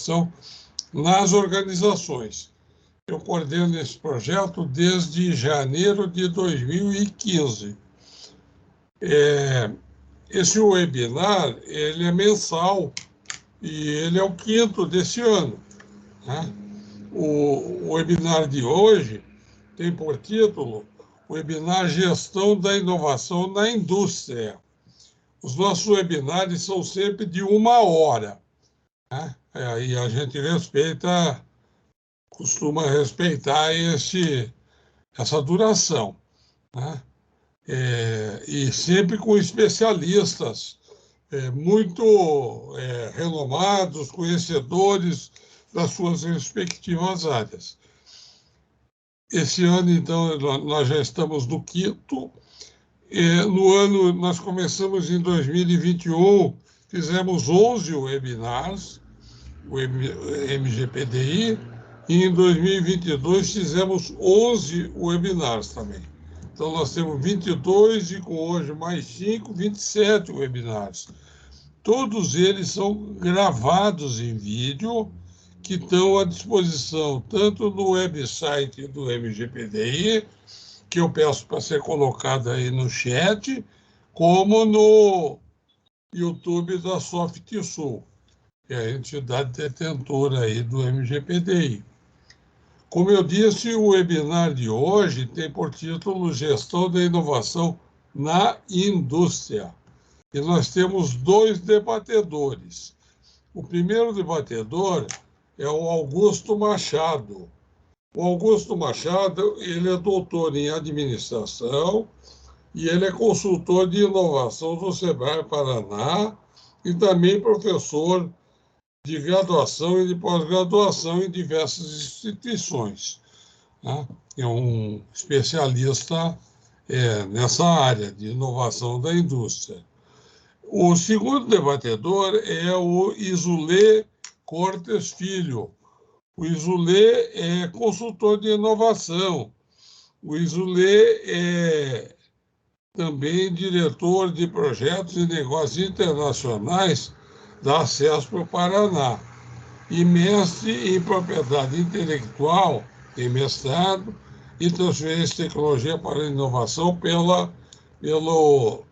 inovação nas organizações. Eu coordeno esse projeto desde janeiro de 2015. Esse webinar, ele é mensal e ele é o 5º desse ano, né? O webinar de hoje tem por título Webinar Gestão da Inovação na Indústria. Os nossos webinários são sempre de 1 hora, né? E a gente costuma respeitar essa duração, né? E sempre com especialistas muito renomados, conhecedores das suas respectivas áreas. Esse ano, então, nós já estamos no 5º. No ano, nós começamos em 2021, fizemos 11 webinars, o MGPDI, e em 2022 fizemos 11 webinars também. Então, nós temos 22 e com hoje mais 5, 27 webinars. Todos eles são gravados em vídeo, que estão à disposição tanto no website do MGPDI, que eu peço para ser colocado aí no chat, como no YouTube da SoftSul, que é a entidade detentora aí do MGPDI. Como eu disse, o webinar de hoje tem por título Gestão da Inovação na Indústria. E nós temos 2 debatedores. O primeiro debatedor é o Augusto Machado. O Augusto Machado, ele é doutor em administração e ele é consultor de inovação do Sebrae Paraná e também professor de graduação e de pós-graduação em diversas instituições, né? É um especialista nessa área de inovação da indústria. O segundo debatedor é o Isulê Cortes Filho. O Isulê é consultor de inovação. O Isulê é também diretor de projetos e negócios internacionais da Acesp Paraná e mestre em propriedade intelectual, tem mestrado, e transferência de tecnologia para a inovação pelo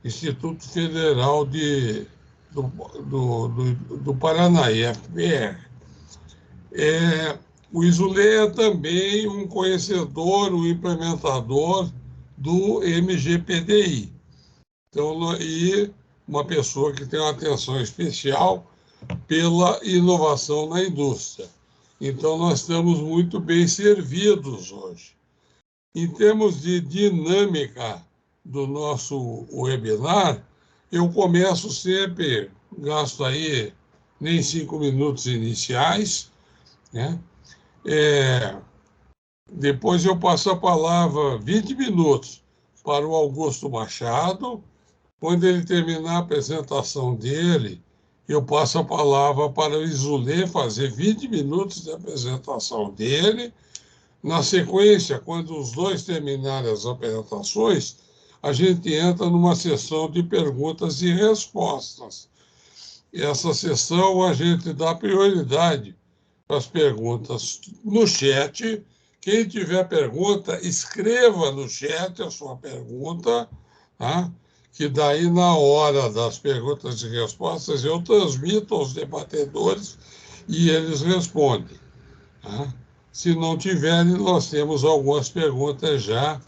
Instituto Federal do Paraná, IFPR. O Isulê é também um conhecedor, um implementador do MGPDI. Então, e uma pessoa que tem uma atenção especial pela inovação na indústria. Então, nós estamos muito bem servidos hoje. Em termos de dinâmica do nosso webinar, eu começo sempre, gasto aí nem 5 minutos iniciais, né? Depois eu passo a palavra 20 minutos para o Augusto Machado. Quando ele terminar a apresentação dele, eu passo a palavra para o Isulê fazer 20 minutos de apresentação dele. Na sequência, quando os dois terminarem as apresentações, a gente entra numa sessão de perguntas e respostas. E essa sessão a gente dá prioridade para as perguntas no chat. Quem tiver pergunta, escreva no chat a sua pergunta, tá? Que daí, na hora das perguntas e respostas, eu transmito aos debatedores e eles respondem, tá? Se não tiverem, nós temos algumas perguntas já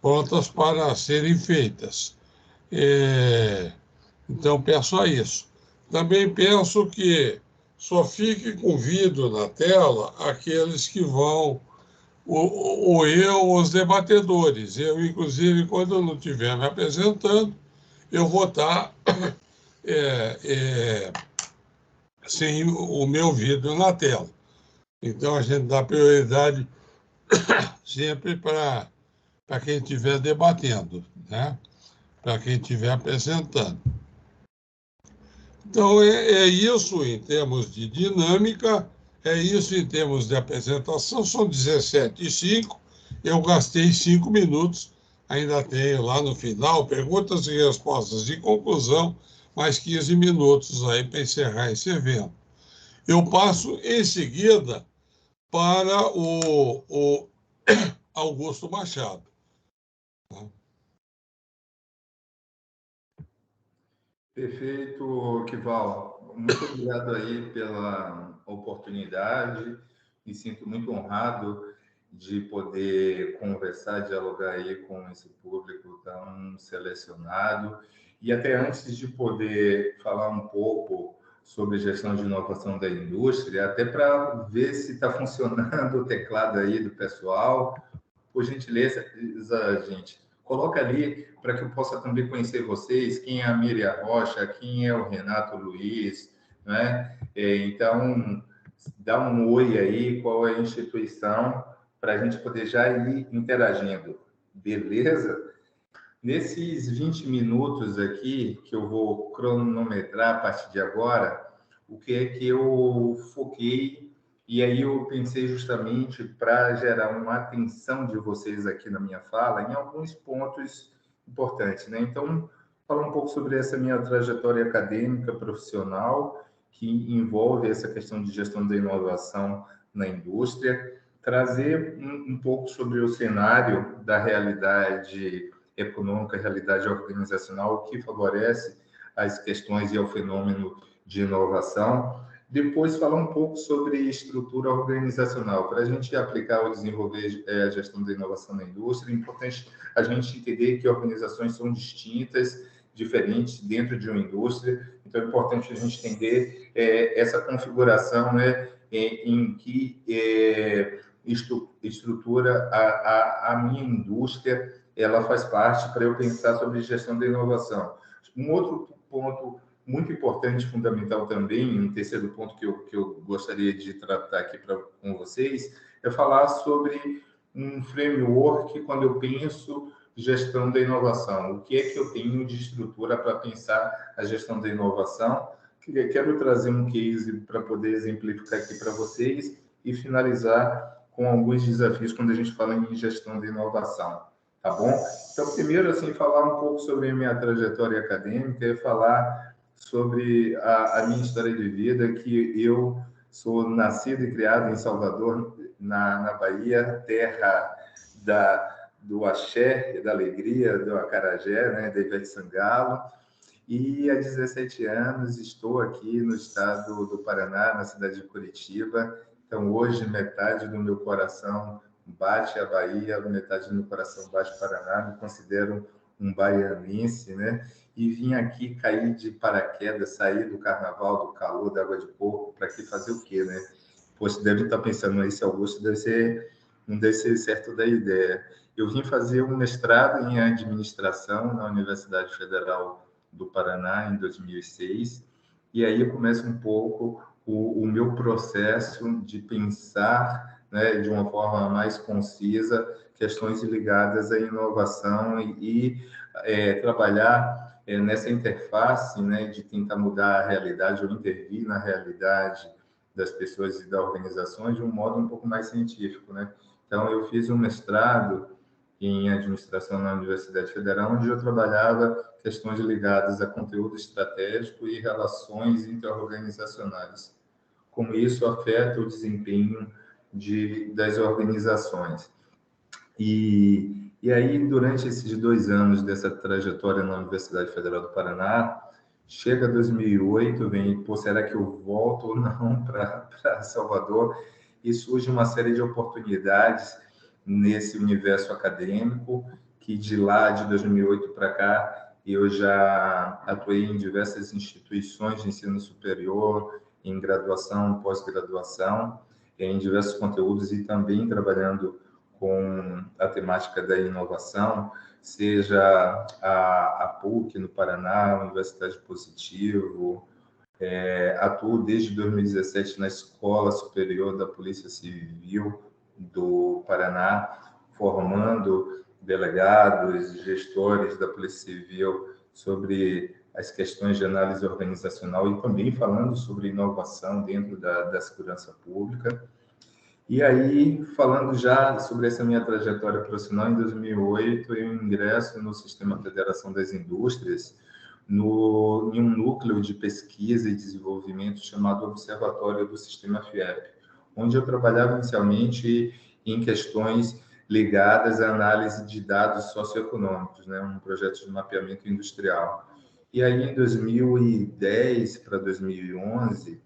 prontas para serem feitas. Então, peço a isso. Também peço que só fique com vídeo na tela aqueles que vão, ou eu, ou os debatedores. Eu, inclusive, quando eu não estiver me apresentando, eu vou estar sem o meu vídeo na tela. Então, a gente dá prioridade sempre para quem estiver debatendo, né? Para quem estiver apresentando. Então, é isso em termos de dinâmica, é isso em termos de apresentação. São 17h05, eu gastei 5 minutos, ainda tenho lá no final perguntas e respostas de conclusão, mais 15 minutos aí para encerrar esse evento. eu passo em seguida para o Augusto Machado. Perfeito, Kival. Muito obrigado aí pela oportunidade. Me sinto muito honrado de poder conversar, dialogar aí com esse público tão selecionado. E até antes de poder falar um pouco sobre gestão de inovação da indústria, até para ver se está funcionando o teclado aí do pessoal, por gentileza, gente, coloca ali para que eu possa também conhecer vocês, quem é a Miriam Rocha, quem é o Renato Luiz, né? Então, dá um oi aí, qual é a instituição, para a gente poder já ir interagindo, beleza? Nesses 20 minutos aqui, que eu vou cronometrar a partir de agora, o que é que eu foquei, e aí eu pensei justamente para gerar uma atenção de vocês aqui na minha fala, em alguns pontos importantes, né? Então, falar um pouco sobre essa minha trajetória acadêmica, profissional, que envolve essa questão de gestão da inovação na indústria, trazer um pouco sobre o cenário da realidade econômica, realidade organizacional que favorece as questões e ao fenômeno de inovação. Depois, falar um pouco sobre estrutura organizacional. Para a gente aplicar ou desenvolver a gestão da inovação na indústria, é importante a gente entender que organizações são distintas, diferentes dentro de uma indústria. Então, é importante a gente entender essa configuração, né, em que estrutura a minha indústria ela faz parte para eu pensar sobre gestão da inovação. Um outro ponto muito importante, fundamental também, um terceiro ponto que eu gostaria de tratar aqui com vocês, é falar sobre um framework quando eu penso gestão da inovação. O que é que eu tenho de estrutura para pensar a gestão da inovação? Quero trazer um case para poder exemplificar aqui para vocês e finalizar com alguns desafios quando a gente fala em gestão de inovação. Tá bom? Então, primeiro, assim, falar um pouco sobre a minha trajetória acadêmica e falar sobre a minha história de vida, que eu sou nascido e criado em Salvador, na Bahia, terra do axé, da alegria, do acarajé, né, da Ivete Sangalo. E há 17 anos estou aqui no estado do Paraná, na cidade de Curitiba. Então, hoje, metade do meu coração bate a Bahia, metade do meu coração bate o Paraná. Me considero um baianense, né? E vim aqui cair de paraquedas, sair do carnaval, do calor, da água de coco, para aqui fazer o quê, né? Poxa, deve estar pensando, esse Augusto não deve ser certo da ideia. Eu vim fazer um mestrado em administração na Universidade Federal do Paraná em 2006, e aí eu começo um pouco o meu processo de pensar, né, de uma forma mais concisa questões ligadas à inovação e trabalhar nessa interface, né, de tentar mudar a realidade ou intervir na realidade das pessoas e das organizações de um modo um pouco mais científico, né? Então eu fiz um mestrado em administração na Universidade Federal, onde eu trabalhava questões ligadas a conteúdo estratégico e relações interorganizacionais. Como isso afeta o desempenho das organizações. E aí, durante esses 2 anos dessa trajetória na Universidade Federal do Paraná, chega 2008, vem, pô, será que eu volto ou não para Salvador? E surge uma série de oportunidades nesse universo acadêmico, que de lá, de 2008 para cá, eu já atuei em diversas instituições de ensino superior, em graduação, pós-graduação, em diversos conteúdos e também trabalhando com a temática da inovação, seja a PUC no Paraná, a Universidade Positivo, atuo desde 2017 na Escola Superior da Polícia Civil do Paraná, formando delegados, gestores da Polícia Civil sobre as questões de análise organizacional e também falando sobre inovação dentro da segurança pública. E aí, falando já sobre essa minha trajetória profissional, em 2008 eu ingresso no Sistema Federação das Indústrias, em um núcleo de pesquisa e desenvolvimento chamado Observatório do Sistema FIEP, onde eu trabalhava inicialmente em questões ligadas à análise de dados socioeconômicos, né, um projeto de mapeamento industrial. E aí, em 2010 para 2011,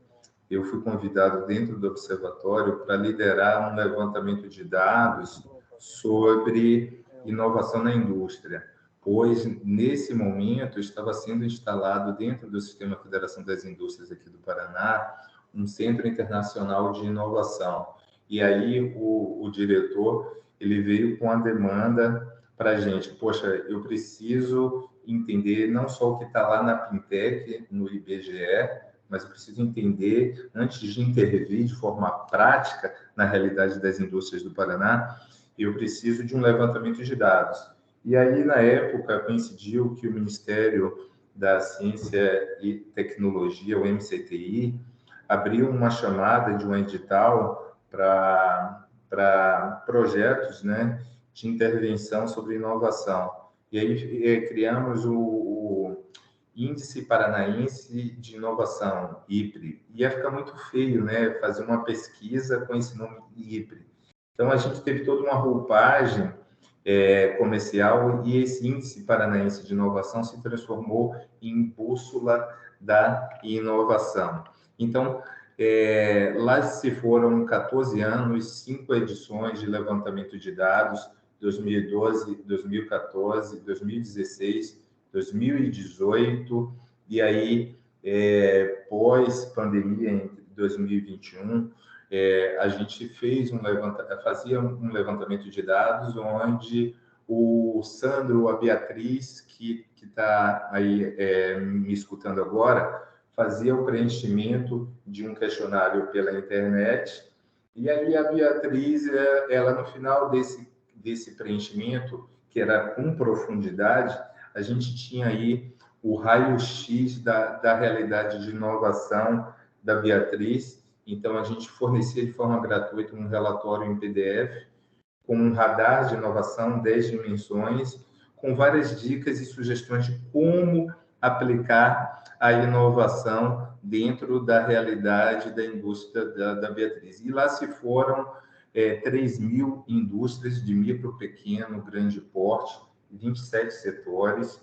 eu fui convidado dentro do observatório para liderar um levantamento de dados sobre inovação na indústria, pois, nesse momento, estava sendo instalado dentro do Sistema Federação das Indústrias aqui do Paraná um Centro Internacional de Inovação. E aí o diretor ele veio com a demanda para a gente, poxa, eu preciso entender não só o que está lá na Pintec, no IBGE, mas eu preciso entender, antes de intervir de forma prática na realidade das indústrias do Paraná, eu preciso de um levantamento de dados. E aí, na época, coincidiu que o Ministério da Ciência e Tecnologia, o MCTI, abriu uma chamada de um edital para projetos, né, de intervenção sobre inovação. E aí criamos o Índice Paranaense de Inovação, IPRI. Ia ficar muito feio, né, fazer uma pesquisa com esse nome IPRI. Então, a gente teve toda uma roupagem comercial e esse Índice Paranaense de Inovação se transformou em Bússola da Inovação. Então, lá se foram 14 anos, 5 edições de levantamento de dados, 2012, 2014, 2016, 2018, e aí, pós-pandemia, em 2021, a gente fazia um levantamento de dados onde o Sandro, a Beatriz, que está aí me escutando agora, fazia o preenchimento de um questionário pela internet, e aí a Beatriz, ela no final desse preenchimento, que era com profundidade, a gente tinha aí o raio-x da realidade de inovação da Beatriz. Então, a gente fornecia de forma gratuita um relatório em PDF com um radar de inovação, 10 dimensões, com várias dicas e sugestões de como aplicar a inovação dentro da realidade da indústria da Beatriz. E lá se foram 3.000 indústrias de micro, pequeno, grande porte, 27 setores.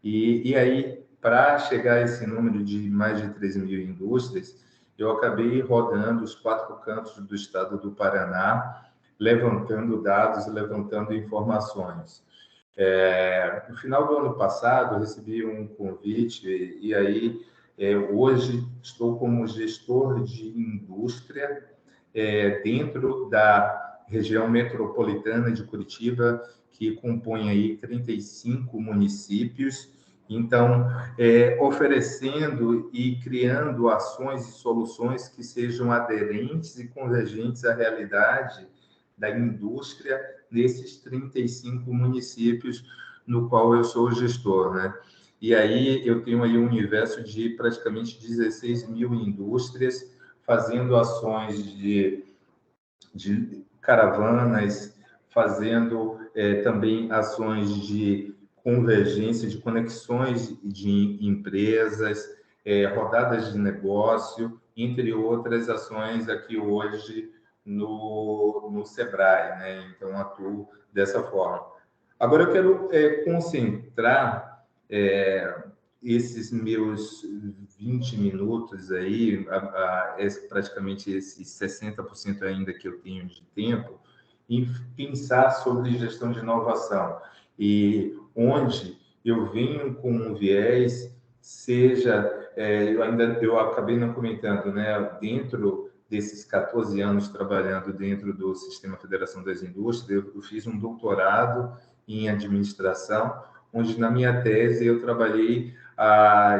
E aí, para chegar a esse número de mais de 3.000 indústrias, eu acabei rodando os 4 cantos do estado do Paraná, levantando dados e levantando informações. No final do ano passado, eu recebi um convite e aí, hoje, estou como gestor de indústria dentro da região metropolitana de Curitiba, que compõe aí 35 municípios. Então, oferecendo e criando ações e soluções que sejam aderentes e convergentes à realidade da indústria nesses 35 municípios no qual eu sou gestor, né? E aí eu tenho aí um universo de praticamente 16.000 indústrias fazendo ações de caravanas, fazendo também ações de convergência, de conexões de empresas, rodadas de negócio, entre outras ações aqui hoje no Sebrae, né? Então, atuo dessa forma. Agora, eu quero concentrar esses meus 20 minutos aí, praticamente esses 60% ainda que eu tenho de tempo, em pensar sobre gestão de inovação. E onde eu venho com um viés, seja, eu acabei não comentando, né, dentro desses 14 anos trabalhando dentro do Sistema Federação das Indústrias, eu fiz um doutorado em administração, onde na minha tese eu trabalhei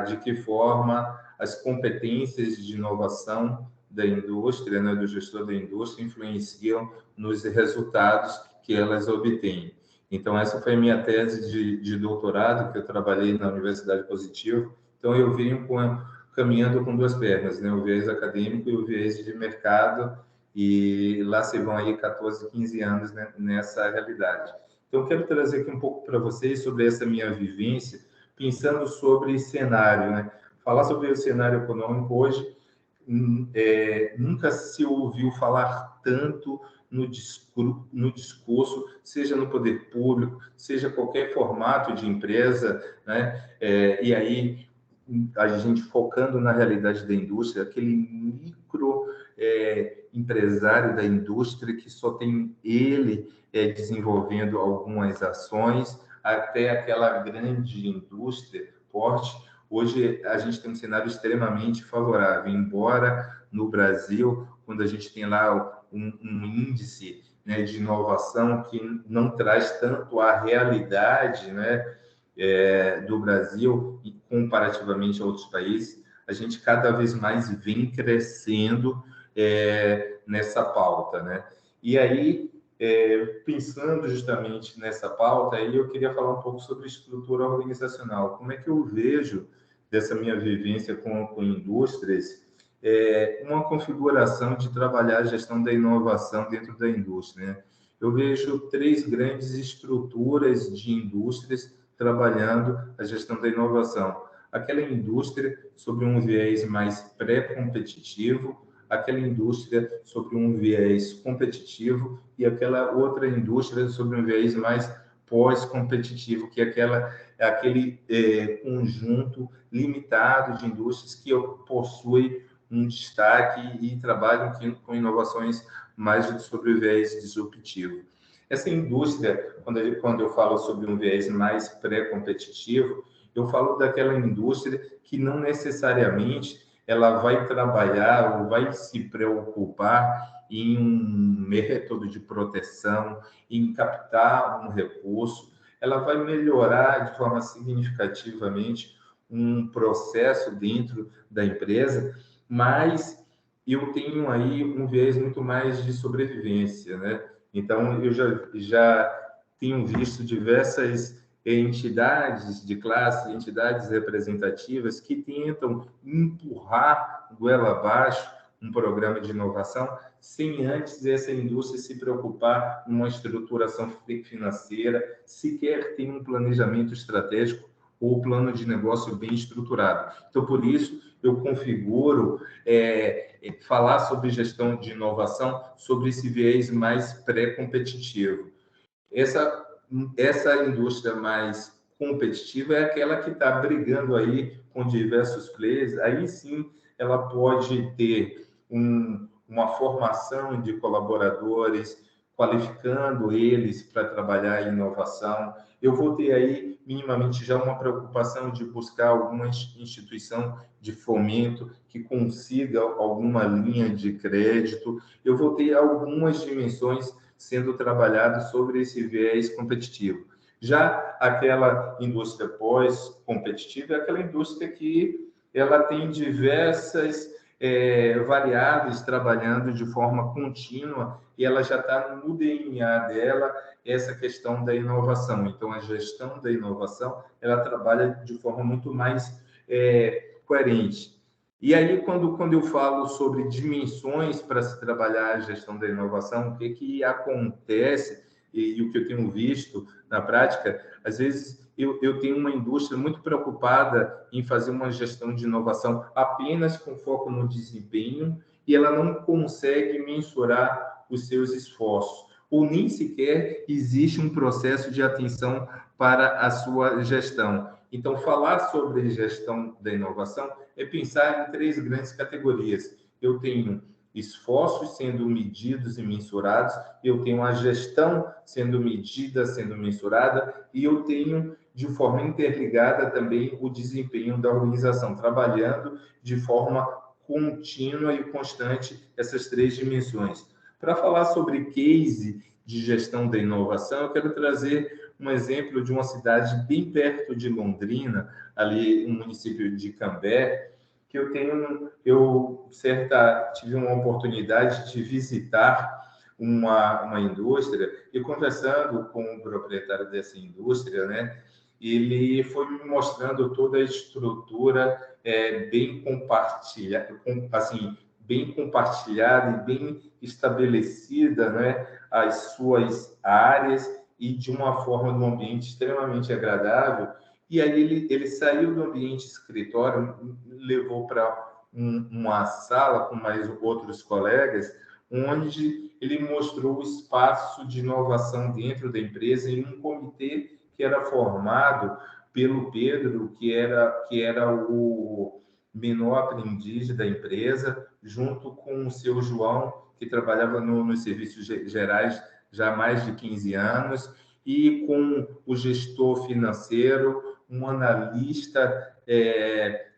de que forma as competências de inovação da indústria, né, do gestor da indústria, influenciam nos resultados que elas obtêm. Então, essa foi a minha tese de doutorado, que eu trabalhei na Universidade Positivo. Então, eu venho caminhando com 2 pernas, né, o viés acadêmico e o viés de mercado, e lá se vão aí 14, 15 anos, né, nessa realidade. Então, eu quero trazer aqui um pouco para vocês sobre essa minha vivência, pensando sobre cenário, né? Falar sobre o cenário econômico hoje, nunca se ouviu falar tanto no discurso, seja no poder público, seja qualquer formato de empresa, né? E aí, a gente focando na realidade da indústria, aquele micro empresário da indústria que só tem ele desenvolvendo algumas ações, até aquela grande indústria forte. Hoje, a gente tem um cenário extremamente favorável, embora no Brasil, quando a gente tem lá um índice, né, de inovação que não traz tanto a realidade, né, do Brasil, comparativamente a outros países, a gente cada vez mais vem crescendo nessa pauta, né? E aí, pensando justamente nessa pauta, aí eu queria falar um pouco sobre estrutura organizacional. Como é que eu vejo, dessa minha vivência com indústrias, uma configuração de trabalhar a gestão da inovação dentro da indústria, né? Eu vejo 3 grandes estruturas de indústrias trabalhando a gestão da inovação. Aquela indústria sobre um viés mais pré-competitivo, aquela indústria sobre um viés competitivo e aquela outra indústria sobre um viés mais pós-competitivo, que é aquele conjunto limitado de indústrias que possui um destaque e trabalham com inovações mais sobre o viés disruptivo. Essa indústria, quando eu falo sobre um viés mais pré-competitivo, eu falo daquela indústria que não necessariamente ela vai trabalhar ou vai se preocupar em um método de proteção, em captar um recurso. Ela vai melhorar de forma significativamente um processo dentro da empresa, mas eu tenho aí um viés muito mais de sobrevivência, né? Então, eu já tenho visto diversas entidades de classe, entidades representativas que tentam empurrar goela abaixo um programa de inovação sem antes essa indústria se preocupar em uma estruturação financeira, sequer ter um planejamento estratégico ou plano de negócio bem estruturado. Então, por isso, eu configuro falar sobre gestão de inovação sobre esse viés mais pré-competitivo. Essa indústria mais competitiva é aquela que está brigando aí com diversos players. Aí sim, ela pode ter uma formação de colaboradores, qualificando eles para trabalhar em inovação. Eu vou ter aí, minimamente, já uma preocupação de buscar alguma instituição de fomento que consiga alguma linha de crédito. Eu vou ter algumas dimensões sendo trabalhado sobre esse viés competitivo. Já aquela indústria pós-competitiva é aquela indústria que ela tem diversas variáveis trabalhando de forma contínua e ela já está no DNA dela essa questão da inovação. Então, a gestão da inovação, ela trabalha de forma muito mais coerente. E aí, quando eu falo sobre dimensões para se trabalhar a gestão da inovação, o que acontece e o que eu tenho visto na prática, às vezes eu tenho uma indústria muito preocupada em fazer uma gestão de inovação apenas com foco no desempenho e ela não consegue mensurar os seus esforços, ou nem sequer existe um processo de atenção para a sua gestão. Então, falar sobre gestão da inovação é pensar em 3 grandes categorias. Eu tenho esforços sendo medidos e mensurados, eu tenho a gestão sendo medida, sendo mensurada, e eu tenho, de forma interligada, também o desempenho da organização, trabalhando de forma contínua e constante essas 3 dimensões. Para falar sobre case de gestão da inovação, eu quero trazer um exemplo de uma cidade bem perto de Londrina, ali no município de Cambé, que tive uma oportunidade de visitar uma indústria e conversando com o proprietário dessa indústria, né, ele foi me mostrando toda a estrutura bem compartilhada, bem compartilhada e bem estabelecida, né, as suas áreas e de uma forma, num ambiente extremamente agradável, E aí ele saiu do ambiente escritório, levou para uma sala com mais outros colegas, onde ele mostrou o espaço de inovação dentro da empresa em um comitê que era formado pelo Pedro, que era o menor aprendiz da empresa, junto com o seu João, que trabalhava nos serviços gerais já há mais de 15 anos, e com o gestor financeiro, um analista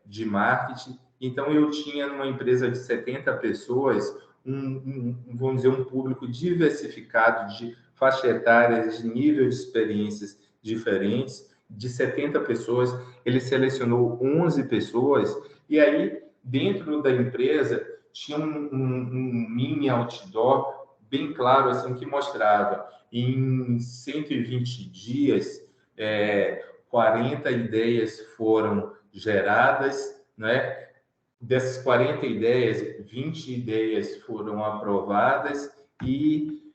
de marketing. Então, eu tinha numa empresa de 70 pessoas, vamos dizer, um público diversificado de faixa etária, de nível de experiências diferentes, de 70 pessoas, ele selecionou 11 pessoas, e aí, dentro da empresa, tinha um mini outdoor bem claro, assim, que mostrava em 120 dias, 40 ideias foram geradas, né? Dessas 40 ideias, 20 ideias foram aprovadas e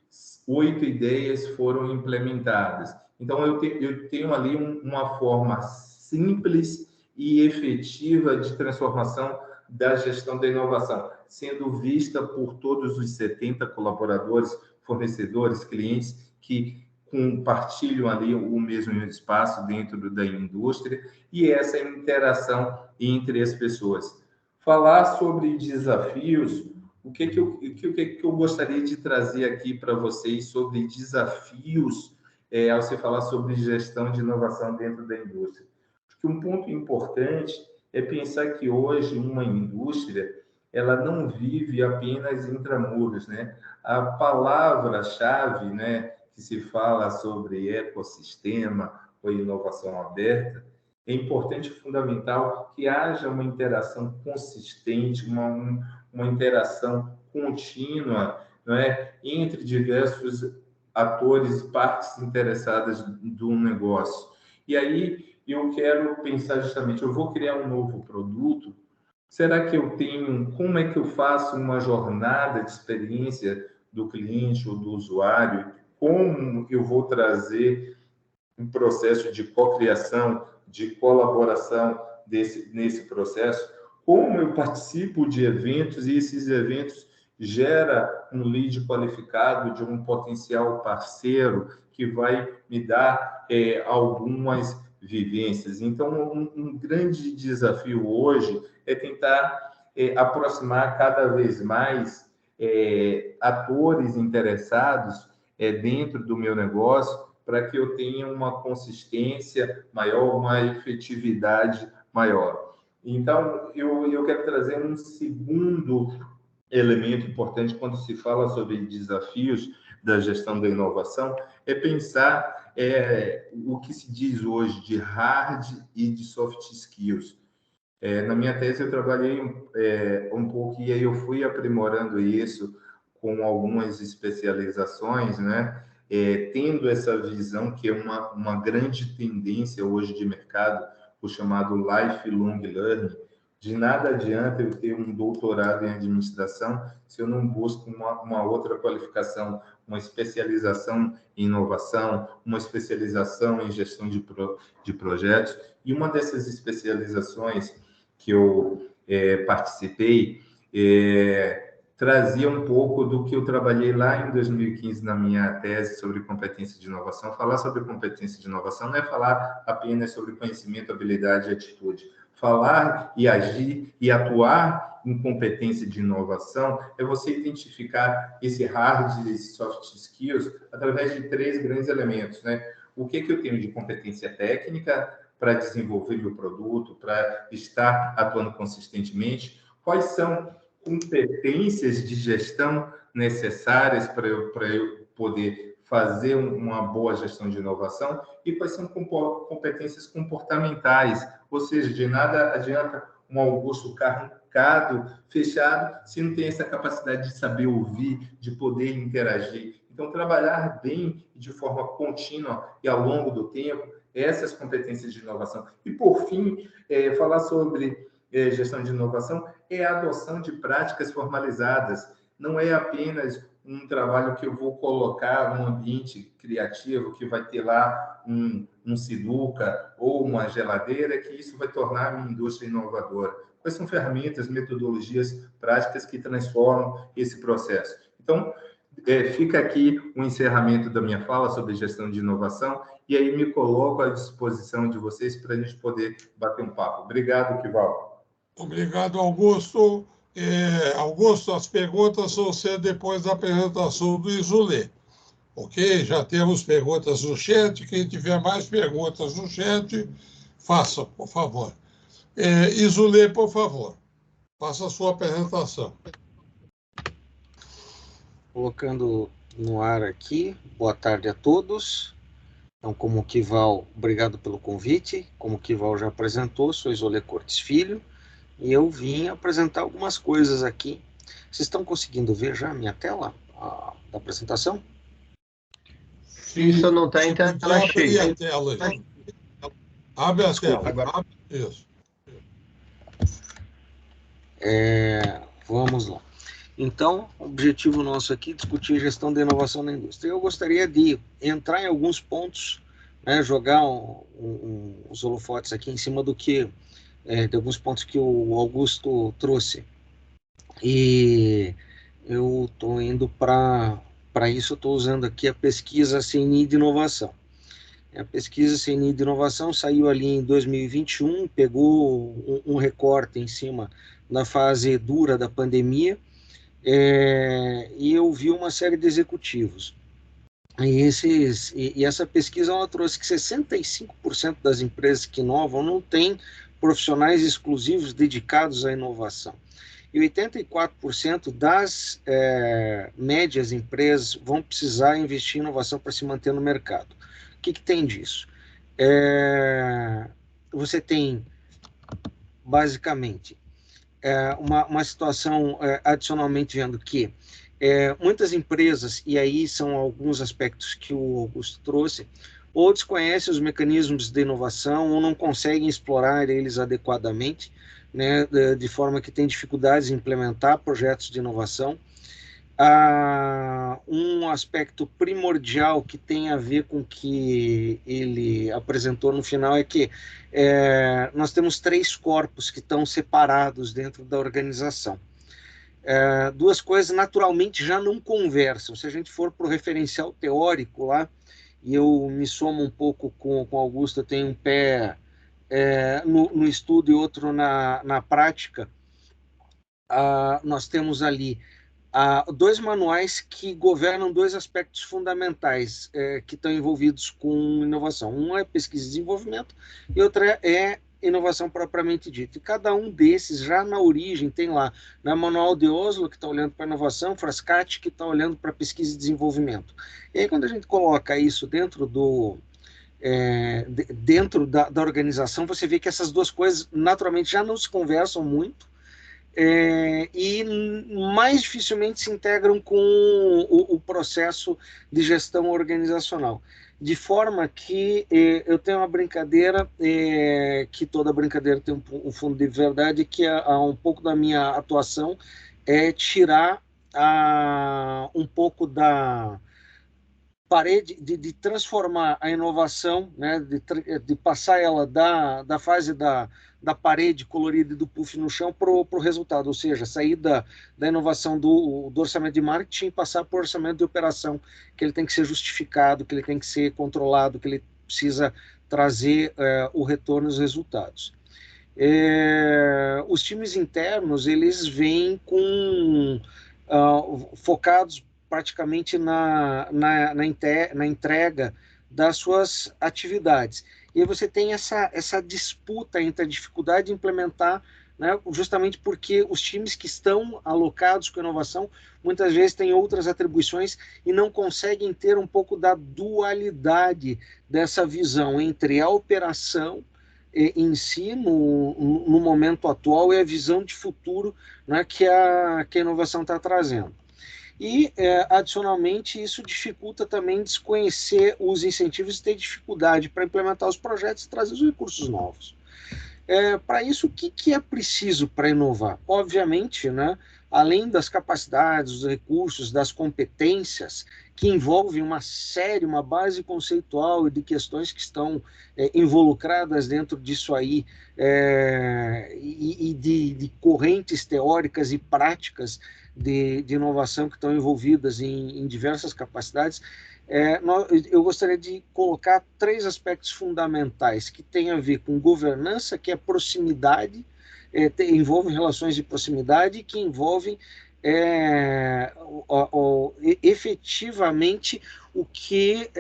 8 ideias foram implementadas. Então, eu tenho ali uma forma simples e efetiva de transformação da gestão da inovação, sendo vista por todos os 70 colaboradores, fornecedores, clientes que compartilham ali o mesmo espaço dentro da indústria e essa interação entre as pessoas. Falar sobre desafios, o que eu gostaria de trazer aqui para vocês sobre desafios ao se falar sobre gestão de inovação dentro da indústria? Porque um ponto importante é pensar que hoje uma indústria ela não vive apenas intramuros, né? A palavra-chave, né, que se fala sobre ecossistema ou inovação aberta, é importante e fundamental que haja uma interação consistente, uma interação contínua, não é, entre diversos atores e partes interessadas do negócio. E aí eu quero pensar justamente, eu vou criar um novo produto, será que eu tenho, como é que eu faço uma jornada de experiência do cliente ou do usuário? Como eu vou trazer um processo de cocriação, de colaboração nesse processo? Como eu participo de eventos e esses eventos geram um lead qualificado de um potencial parceiro que vai me dar algumas vivências. Então, um grande desafio hoje é tentar aproximar cada vez mais atores interessados dentro do meu negócio para que eu tenha uma consistência maior, uma efetividade maior. Então, eu quero trazer um segundo elemento importante quando se fala sobre desafios da gestão da inovação, é pensar o que se diz hoje de hard e de soft skills. Na minha tese, eu trabalhei um pouco e aí eu fui aprimorando isso com algumas especializações, né? Tendo essa visão que é uma grande tendência hoje de mercado, o chamado lifelong learning. De nada adianta eu ter um doutorado em administração se eu não busco uma outra qualificação, uma especialização em inovação, uma especialização em gestão de projetos. E uma dessas especializações que eu participei trazia um pouco do que eu trabalhei lá em 2015 na minha tese sobre competência de inovação. Falar sobre competência de inovação não é falar apenas sobre conhecimento, habilidade e atitude. Falar e agir e atuar em competência de inovação é você identificar esse hard e esse soft skills através de 3 grandes elementos, né? O que eu tenho de competência técnica para desenvolver meu produto, para estar atuando consistentemente? Quais são competências de gestão necessárias para eu poder fazer uma boa gestão de inovação e quais são competências comportamentais, ou seja, de nada adianta um Augusto carregado, fechado, se não tem essa capacidade de saber ouvir, de poder interagir. Então, trabalhar bem de forma contínua e ao longo do tempo, essas competências de inovação. E, por fim, falar sobre gestão de inovação é a adoção de práticas formalizadas. Não é apenas um trabalho que eu vou colocar um ambiente criativo, que vai ter lá um sinuca ou uma geladeira, que isso vai tornar a minha indústria inovadora. Quais são ferramentas, metodologias práticas que transformam esse processo? Então, fica aqui o encerramento da minha fala sobre gestão de inovação, e aí me coloco à disposição de vocês para a gente poder bater um papo. Obrigado, Kival. Obrigado, Augusto. Augusto, as perguntas vão ser depois da apresentação do Isolê. Ok? Já temos perguntas no chat. Quem tiver mais perguntas no chat, faça, por favor. Isolê, por favor, faça a sua apresentação. Colocando no ar aqui, boa tarde a todos. Então, como o Kival, obrigado pelo convite. Como o Kival já apresentou, sou Isolê Cortes Filho, e eu vim apresentar algumas coisas aqui. Vocês estão conseguindo ver já a minha tela da apresentação? Sim, só não está em tela cheia. Abre a tela. Agora. Isso. Vamos lá. Então, o objetivo nosso aqui é discutir gestão da inovação na indústria. Eu gostaria de entrar em alguns pontos, né, jogar os holofotes aqui em cima de alguns pontos que o Augusto trouxe. E eu estou indo para isso, eu estou usando aqui a pesquisa CNI de inovação. A pesquisa CNI de inovação saiu ali em 2021, pegou um recorte em cima da fase dura da pandemia, e eu vi uma série de executivos. E essa pesquisa ela trouxe que 65% das empresas que inovam não têm profissionais exclusivos dedicados à inovação. E 84% das médias empresas vão precisar investir em inovação para se manter no mercado. O que tem disso? Você tem, basicamente, uma situação adicionalmente vendo que muitas empresas, e aí são alguns aspectos que o Augusto trouxe, ou desconhecem os mecanismos de inovação ou não conseguem explorar eles adequadamente, né, de forma que tem dificuldades em implementar projetos de inovação. Um aspecto primordial que tem a ver com o que ele apresentou no final é que nós temos 3 corpos que estão separados dentro da organização. Duas coisas naturalmente já não conversam. Se a gente for para o referencial teórico lá, e eu me somo um pouco com o Augusto, eu tenho um pé no estudo e outro na prática, nós temos ali 2 manuais que governam 2 aspectos fundamentais que estão envolvidos com inovação. Um é pesquisa e desenvolvimento e outra é inovação propriamente dita. E cada um desses, já na origem, tem lá, na Manual de Oslo, que está olhando para inovação, Frascati, que está olhando para pesquisa e desenvolvimento. E aí, quando a gente coloca isso dentro da organização, você vê que essas 2 coisas, naturalmente, já não se conversam muito, e mais dificilmente se integram com o processo de gestão organizacional. De forma que eu tenho uma brincadeira, que toda brincadeira tem um fundo de verdade, que um pouco da minha atuação é tirar um pouco da parede, de transformar a inovação, né, de passar ela da fase da parede colorida e do puff no chão para o resultado, ou seja, sair da inovação do orçamento de marketing e passar para o orçamento de operação, que ele tem que ser justificado, que ele tem que ser controlado, que ele precisa trazer o retorno e os resultados. Os times internos, eles vêm focados praticamente na entrega das suas atividades. E aí você tem essa disputa entre a dificuldade de implementar, né, justamente porque os times que estão alocados com inovação muitas vezes têm outras atribuições e não conseguem ter um pouco da dualidade dessa visão entre a operação em si, no momento atual, e a visão de futuro, né, que a inovação está trazendo. E, adicionalmente, isso dificulta também desconhecer os incentivos e ter dificuldade para implementar os projetos e trazer os recursos novos. Para isso, o que é preciso para inovar? Obviamente, né, além das capacidades, dos recursos, das competências, que envolvem uma base conceitual e de questões que estão involucradas dentro disso aí, e de correntes teóricas e práticas de inovação que estão envolvidas em diversas capacidades, eu gostaria de colocar 3 aspectos fundamentais que têm a ver com governança, que é proximidade, envolvem relações de proximidade, que envolvem efetivamente o que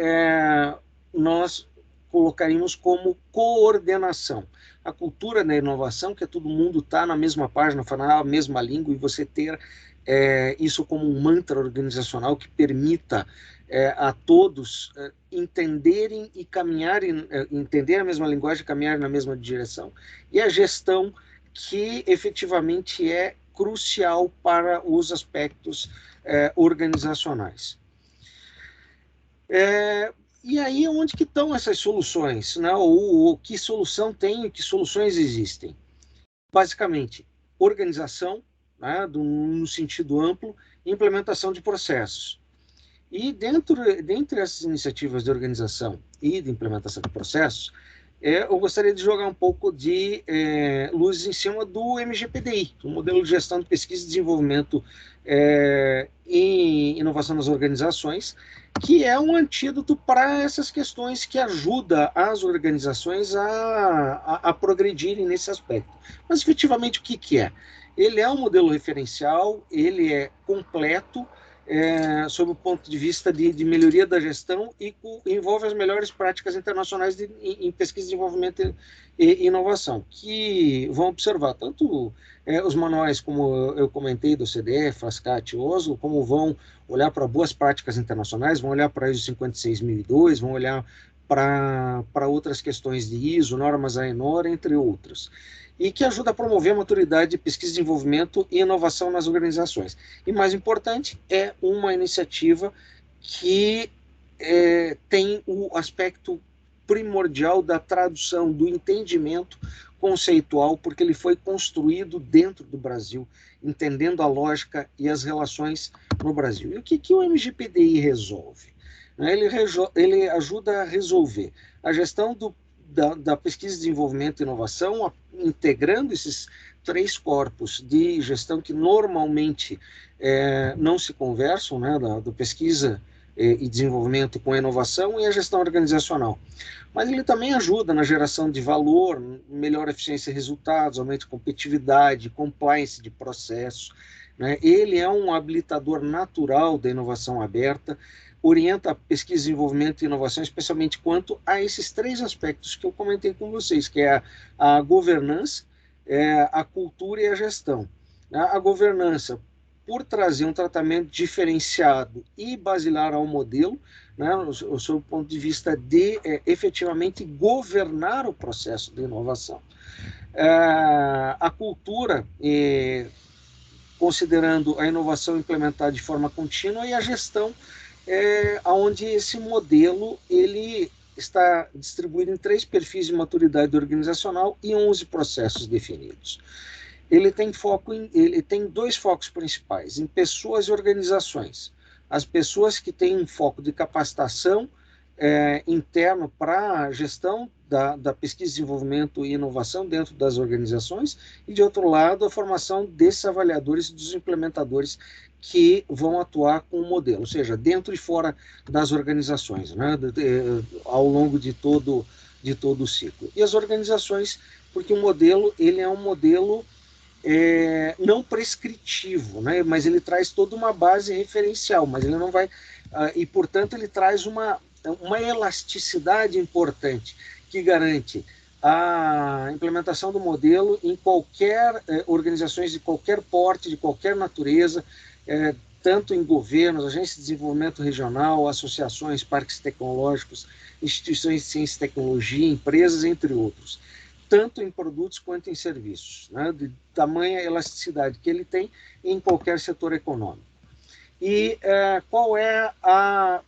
nós colocaríamos como coordenação. A cultura da inovação, que é todo mundo estar na mesma página, falar a mesma língua, e você ter isso como um mantra organizacional que permita a todos entenderem e caminharem, entender a mesma linguagem, caminhar na mesma direção, e a gestão, que efetivamente é crucial para os aspectos organizacionais. E aí, onde que estão essas soluções? Né? Ou que solução tem, que soluções existem? Basicamente, organização, né, no sentido amplo, implementação de processos. E dentre essas iniciativas de organização e de implementação de processos, eu gostaria de jogar um pouco de luz em cima do MGPDI, o Modelo de Gestão de Pesquisa e Desenvolvimento e Inovação nas Organizações, que é um antídoto para essas questões, que ajuda as organizações a progredirem nesse aspecto. Mas, efetivamente, o que é? Ele é um modelo referencial, ele é completo, sob o ponto de vista de melhoria da gestão, e envolve as melhores práticas internacionais em pesquisa, desenvolvimento e inovação, que vão observar tanto os manuais, como eu comentei, do CDE, FASCAT e Oslo, como vão olhar para boas práticas internacionais, vão olhar para a ISO 56002, vão olhar para outras questões de ISO, normas AENOR, entre outras, e que ajuda a promover a maturidade de pesquisa, desenvolvimento e inovação nas organizações. E, mais importante, é uma iniciativa que tem o aspecto primordial da tradução, do entendimento conceitual, porque ele foi construído dentro do Brasil, entendendo a lógica e as relações no Brasil. E o que o MGPDI resolve? Ele ajuda a resolver a gestão da pesquisa, desenvolvimento e inovação, integrando esses 3 corpos de gestão que normalmente não se conversam, né, da pesquisa e desenvolvimento com a inovação e a gestão organizacional. Mas ele também ajuda na geração de valor, melhor eficiência e resultados, aumento de competitividade, compliance de processos, né? Ele é um habilitador natural da inovação aberta, orienta a pesquisa, desenvolvimento e inovação, especialmente quanto a esses 3 aspectos que eu comentei com vocês, que é a governança, a cultura e a gestão. A governança, por trazer um tratamento diferenciado e basilar ao modelo, né, sob o ponto de vista de efetivamente governar o processo de inovação. A cultura, considerando a inovação implementada de forma contínua, e a gestão, onde esse modelo ele está distribuído em 3 perfis de maturidade organizacional e 11 processos definidos. Ele tem 2 focos principais, em pessoas e organizações. As pessoas, que têm um foco de capacitação interno para a gestão da pesquisa, desenvolvimento e inovação dentro das organizações, e, de outro lado, a formação desses avaliadores e dos implementadores que vão atuar com o modelo, ou seja, dentro e fora das organizações, né, ao longo de todo o ciclo. E as organizações, porque o modelo ele é um modelo não prescritivo, né, mas ele traz toda uma base referencial, mas ele não vai, e, portanto, ele traz uma elasticidade importante, que garante a implementação do modelo em qualquer organizações de qualquer porte, de qualquer natureza, tanto em governos, agências de desenvolvimento regional, associações, parques tecnológicos, instituições de ciência e tecnologia, empresas, entre outros, tanto em produtos quanto em serviços, né, de tamanha elasticidade que ele tem em qualquer setor econômico. E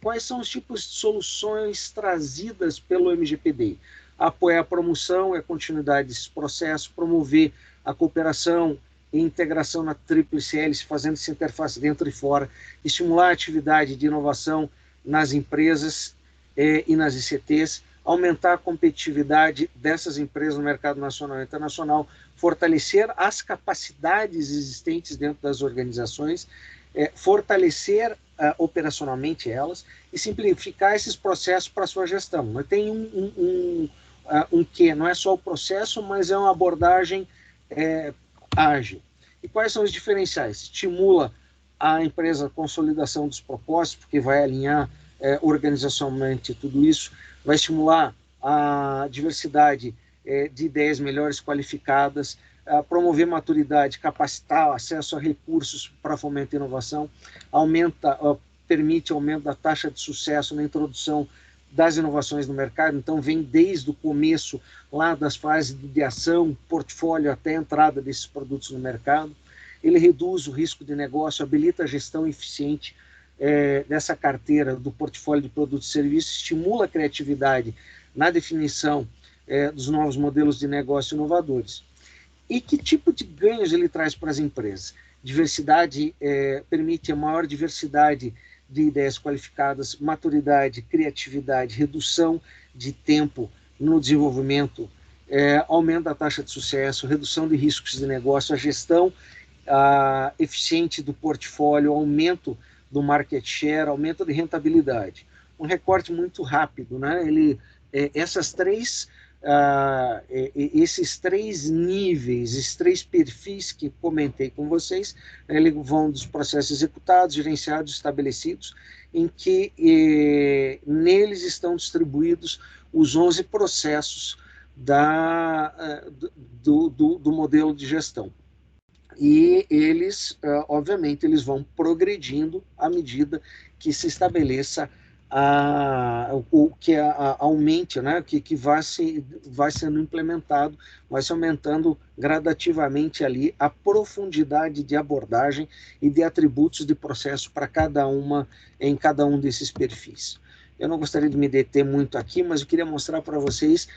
quais são os tipos de soluções trazidas pelo MGPDI? Apoiar a promoção e a continuidade desses processos, promover a cooperação e integração na tríplice hélice, fazendo essa interface dentro e fora, estimular a atividade de inovação nas empresas e nas ICTs, aumentar a competitividade dessas empresas no mercado nacional e internacional, fortalecer as capacidades existentes dentro das organizações, fortalecer operacionalmente elas e simplificar esses processos para a sua gestão. Mas tem um quê? Não é só o processo, mas é uma abordagem ágil. E quais são os diferenciais? Estimula a empresa a consolidação dos propósitos, porque vai alinhar organizacionalmente tudo isso, vai estimular a diversidade de ideias melhores qualificadas, promover maturidade, capacitar, acesso a recursos para fomentar a inovação, permite aumento da taxa de sucesso na introdução das inovações no mercado, então vem desde o começo, lá das fases de ideação, portfólio, até a entrada desses produtos no mercado. Ele reduz o risco de negócio, habilita a gestão eficiente dessa carteira do portfólio de produtos e serviços, estimula a criatividade na definição dos novos modelos de negócio inovadores. E que tipo de ganhos ele traz para as empresas? Diversidade, permite a maior diversidade de ideias qualificadas, maturidade, criatividade, redução de tempo no desenvolvimento, aumento da taxa de sucesso, redução de riscos de negócio, a gestão eficiente do portfólio, aumento do market share, aumento de rentabilidade. Um recorte muito rápido, né? Esses três níveis, esses três perfis que comentei com vocês, eles vão dos processos executados, gerenciados, estabelecidos, em que neles estão distribuídos os 11 processos do modelo de gestão. E eles, obviamente, eles vão progredindo à medida que se estabeleça aumente, né, que vai sendo implementado, vai se aumentando gradativamente ali a profundidade de abordagem e de atributos de processo para em cada um desses perfis. Eu não gostaria de me deter muito aqui, mas eu queria mostrar para vocês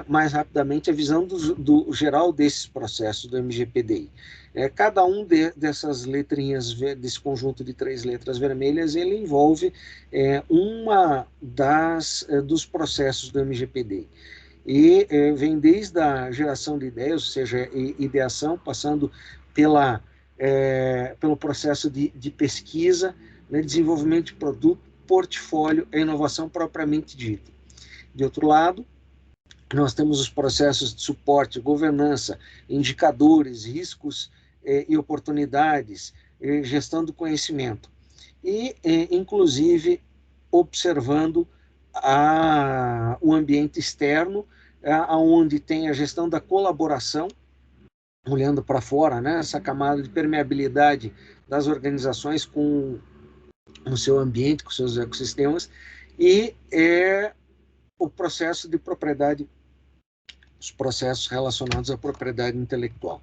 mais rapidamente a visão do geral desses processos do MGPDI. Cada um dessas letrinhas, desse conjunto de 3 letras vermelhas, ele envolve uma dos processos do MGPDI. E vem desde a geração de ideias, ou seja, ideação, passando pelo processo de pesquisa, né, desenvolvimento de produto, portfólio, a inovação propriamente dita. De outro lado, nós temos os processos de suporte, governança, indicadores, riscos e oportunidades, gestão do conhecimento. E, inclusive, observando o ambiente externo, onde tem a gestão da colaboração, olhando para fora, né, essa camada de permeabilidade das organizações com o seu ambiente, com seus ecossistemas, e o processo de propriedade, os processos relacionados à propriedade intelectual.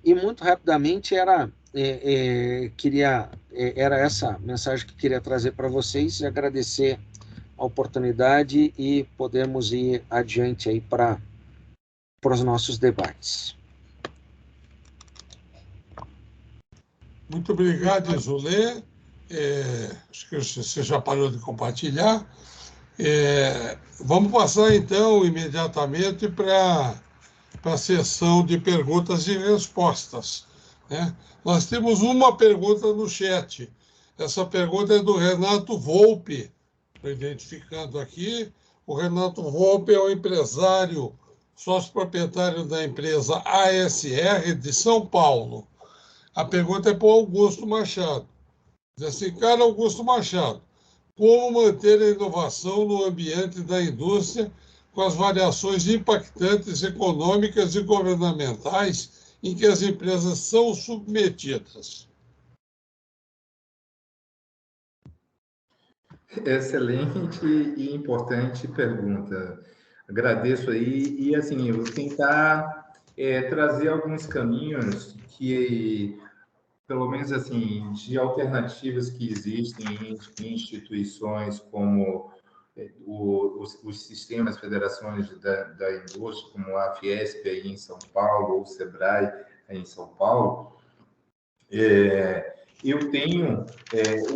E muito rapidamente era essa mensagem que queria trazer para vocês e agradecer a oportunidade e podemos ir adiante aí para os nossos debates. Muito obrigado, Zulê. Acho que você já parou de compartilhar. Vamos passar, então, imediatamente para a sessão de perguntas e respostas, né? Nós temos uma pergunta no chat. Essa pergunta é do Renato Volpe, estou identificando aqui. O Renato Volpe é o empresário, sócio-proprietário da empresa ASR de São Paulo. A pergunta é para o Augusto Machado. Diz assim, cara Augusto Machado, como manter a inovação no ambiente da indústria com as variações impactantes econômicas e governamentais em que as empresas são submetidas? Excelente e importante pergunta. Agradeço aí. E, assim, eu vou tentar trazer alguns caminhos que, pelo menos, assim, de alternativas que existem em instituições como os sistemas, federações da indústria, como a Fiesp aí em São Paulo, ou o SEBRAE aí em São Paulo, eu tenho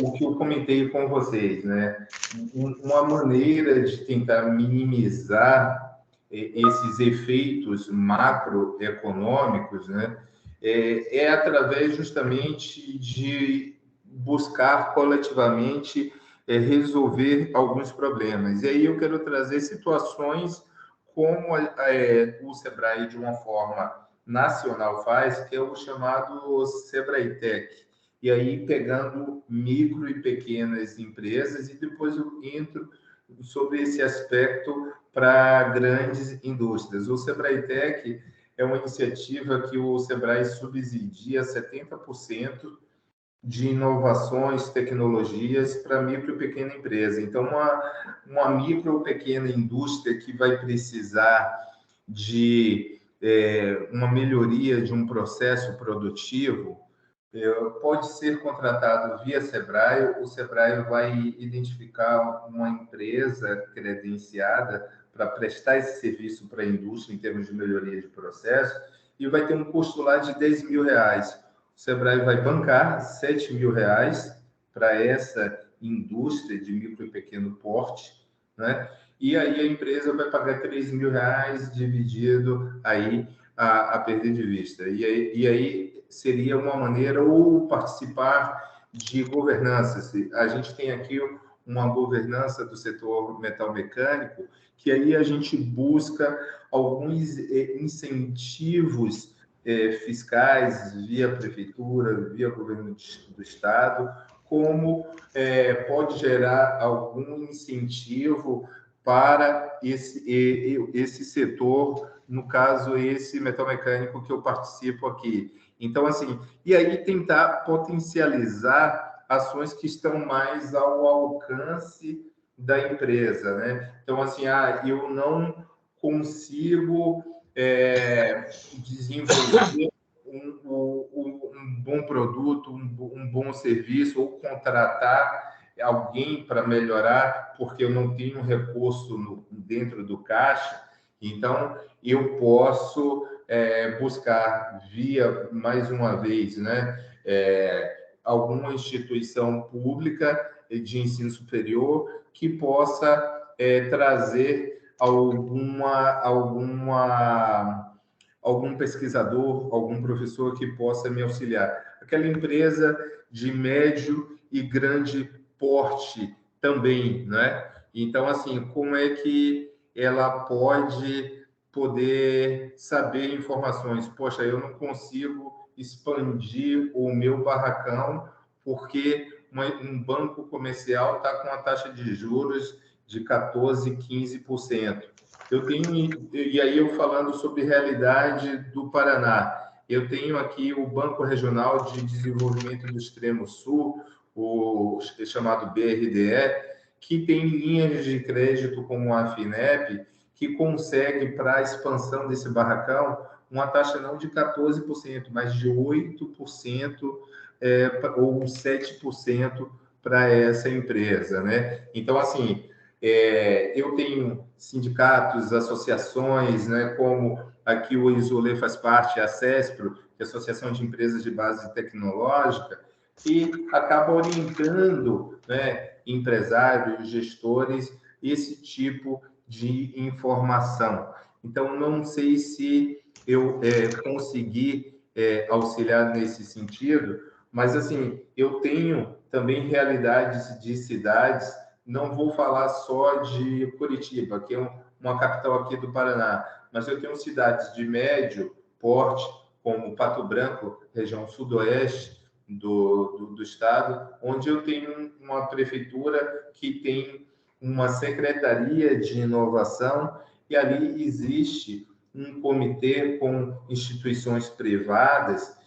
o que eu comentei com vocês, né? Uma maneira de tentar minimizar esses efeitos macroeconômicos, né? É através justamente de buscar coletivamente resolver alguns problemas. E aí eu quero trazer situações como o Sebrae, de uma forma nacional, faz, que é o chamado Sebrae Tech. E aí, pegando micro e pequenas empresas, e depois eu entro sobre esse aspecto para grandes indústrias. O Sebrae Tech é uma iniciativa que o Sebrae subsidia 70% de inovações, tecnologias para micro e pequena empresa. Então, uma micro ou pequena indústria que vai precisar de uma melhoria de um processo produtivo, pode ser contratado via Sebrae. O Sebrae vai identificar uma empresa credenciada para prestar esse serviço para a indústria em termos de melhoria de processo e vai ter um custo lá de R$10.000. O Sebrae vai bancar R$7.000 para essa indústria de micro e pequeno porte, né? E aí a empresa vai pagar R$3.000 dividido aí a perder de vista. E aí seria uma maneira, ou participar de governança. A gente tem aqui uma governança do setor metal mecânico, que aí a gente busca alguns incentivos fiscais via prefeitura, via governo do estado, como pode gerar algum incentivo para esse setor, no caso, esse metal mecânico que eu participo aqui. Então, assim, e aí tentar potencializar ações que estão mais ao alcance da empresa, né? Então, assim, eu não consigo desenvolver um bom produto, um bom serviço, ou contratar alguém para melhorar, porque eu não tenho recurso dentro do caixa. Então, eu posso buscar via, mais uma vez, né, alguma instituição pública de ensino superior que possa trazer algum pesquisador, algum professor que possa me auxiliar. Aquela empresa de médio e grande porte também, né? Então, assim, como é que ela pode poder saber informações? Poxa, eu não consigo expandir o meu barracão porque um banco comercial está com a taxa de juros de 14%, 15%. E aí eu falando sobre realidade do Paraná, eu tenho aqui o Banco Regional de Desenvolvimento do Extremo Sul, o chamado BRDE, que tem linhas de crédito como a FINEP, que consegue, para a expansão desse barracão, uma taxa não de 14%, mas de 8% ou 7% para essa empresa, né? Então, assim, eu tenho sindicatos, associações, né, como aqui o Isolê faz parte, a CESPRO, que é a Associação de Empresas de Base Tecnológica, que acaba orientando, né, empresários, gestores, esse tipo de informação. Então, não sei se eu consegui auxiliar nesse sentido, mas, assim, eu tenho também realidades de cidades. Não vou falar só de Curitiba, que é uma capital aqui do Paraná, mas eu tenho cidades de médio porte, como Pato Branco, região sudoeste do estado, onde eu tenho uma prefeitura que tem uma secretaria de inovação, e ali existe um comitê com instituições privadas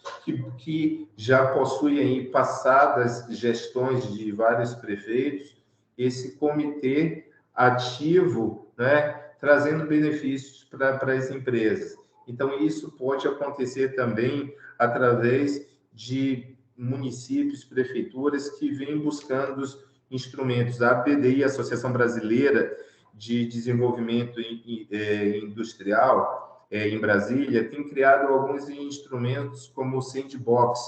que já possuem aí passadas gestões de vários prefeitos, esse comitê ativo, né, trazendo benefícios para as empresas. Então, isso pode acontecer também através de municípios, prefeituras que vêm buscando os instrumentos. A ABDI, a Associação Brasileira de Desenvolvimento Industrial, em Brasília, tem criado alguns instrumentos como o Sandbox,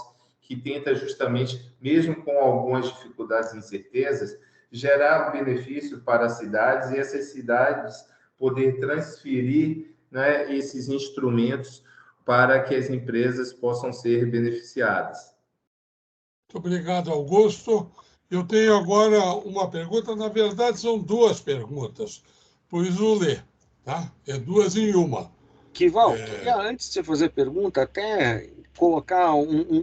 que tenta justamente, mesmo com algumas dificuldades e incertezas, gerar benefício para as cidades e essas cidades poder transferir, né, esses instrumentos para que as empresas possam ser beneficiadas. Muito obrigado, Augusto. Eu tenho agora uma pergunta, na verdade são duas perguntas, por isso vou ler, tá? É duas em uma. Kival, queria, antes de você fazer pergunta, até colocar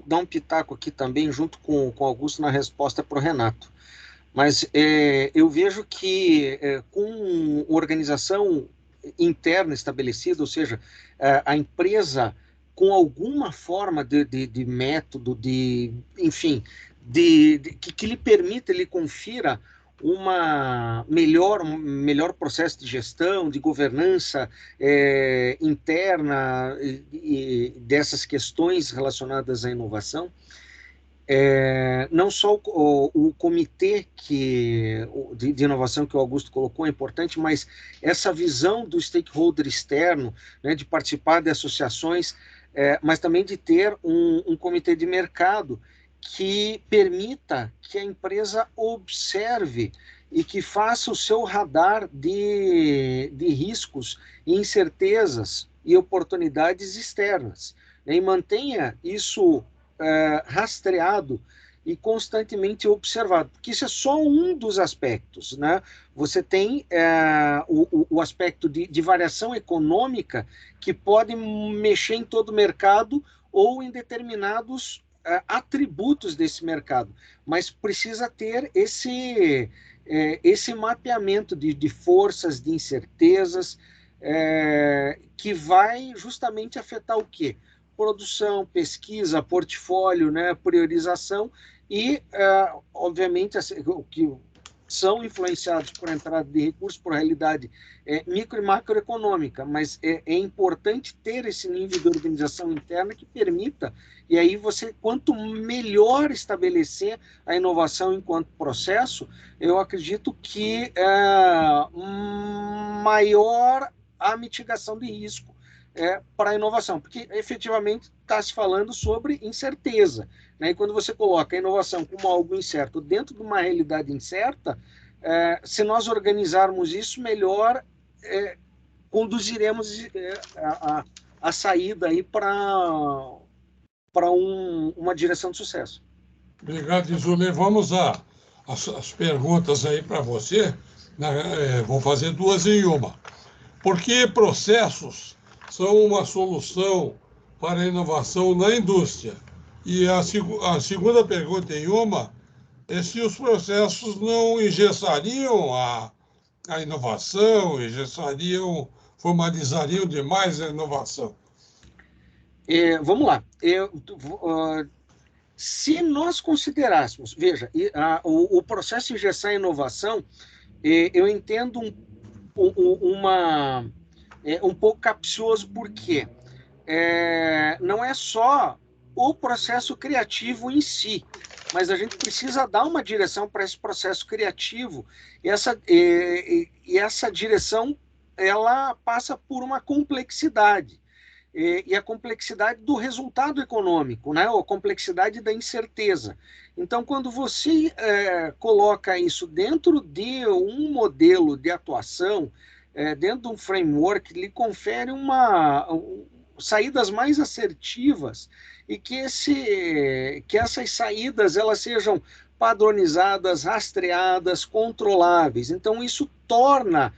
dar um pitaco aqui também, junto com o Augusto, na resposta para o Renato. Mas eu vejo que com organização interna estabelecida, ou seja, a empresa com alguma forma de método, enfim, que lhe permita, lhe confira um melhor processo de gestão, de governança interna e dessas questões relacionadas à inovação. Não só o comitê de inovação que o Augusto colocou é importante, mas essa visão do stakeholder externo, né, de participar de associações, mas também de ter um comitê de mercado que permita que a empresa observe e que faça o seu radar de riscos, incertezas e oportunidades externas, né, e mantenha isso rastreado e constantemente observado, porque isso é só um dos aspectos, né? Você tem o aspecto de variação econômica que pode mexer em todo o mercado ou em determinados atributos desse mercado, mas precisa ter esse mapeamento de forças, de incertezas, que vai justamente afetar o quê? Produção, pesquisa, portfólio, né, priorização e, obviamente, o que são influenciados por entrada de recursos, por realidade micro e macroeconômica, mas é importante ter esse nível de organização interna que permita, e aí você, quanto melhor estabelecer a inovação enquanto processo, eu acredito que maior a mitigação de risco para a inovação, porque efetivamente está se falando sobre incerteza, né? E quando você coloca a inovação como algo incerto dentro de uma realidade incerta, se nós organizarmos isso melhor, conduziremos a saída aí para uma direção de sucesso. Obrigado, Isolê. Vamos às perguntas aí para você. Vou fazer duas em uma. Por que processos são uma solução para a inovação na indústria? E a segunda pergunta em uma é se os processos não engessariam a inovação, formalizariam demais a inovação. Vamos lá. Se nós considerássemos, veja, o processo de engessar a inovação, eu entendo um pouco capcioso, porque não é só o processo criativo em si, mas a gente precisa dar uma direção para esse processo criativo, e essa direção ela passa por uma complexidade, e a complexidade do resultado econômico, né? A complexidade da incerteza. Então, quando você coloca isso dentro de um modelo de atuação, dentro de um framework, lhe confere saídas mais assertivas e que essas saídas elas sejam padronizadas, rastreadas, controláveis. Então, isso torna